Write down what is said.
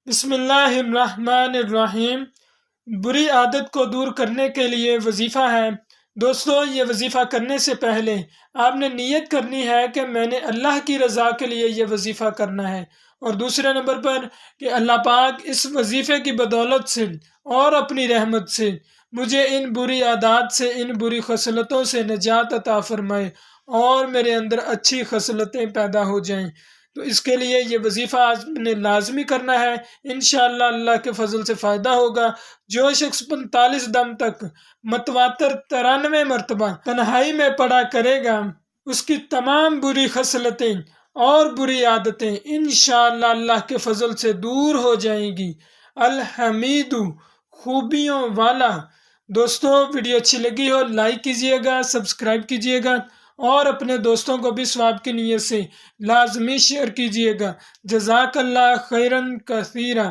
بسم اللہ الرحمن الرحیم۔ بری عادت کو دور کرنے کے لیے وظیفہ ہے۔ دوستو، یہ وظیفہ کرنے سے پہلے آپ نے نیت کرنی ہے کہ میں نے اللہ کی رضا کے لیے یہ وظیفہ کرنا ہے، اور دوسرے نمبر پر کہ اللہ پاک اس وظیفے کی بدولت سے اور اپنی رحمت سے مجھے ان بری عادات سے، ان بری خصلتوں سے نجات عطا فرمائے اور میرے اندر اچھی خصلتیں پیدا ہو جائیں۔ تو اس کے لیے یہ وظیفہ آج نے لازمی کرنا ہے۔ انشاءاللہ اللہ کے فضل سے فائدہ ہوگا۔ جو شخص 45 دم تک متواتر 93 مرتبہ تنہائی میں پڑھا کرے گا، اس کی تمام بری خصلتیں اور بری عادتیں انشاءاللہ اللہ کے فضل سے دور ہو جائیں گی۔ الحمید، خوبیوں والا۔ دوستو، ویڈیو اچھی لگی ہو لائک کیجئے گا، سبسکرائب کیجئے گا اور اپنے دوستوں کو بھی ثواب کی نیت سے لازمی شیئر کیجئے گا۔ جزاک اللہ خیرن کثیرا۔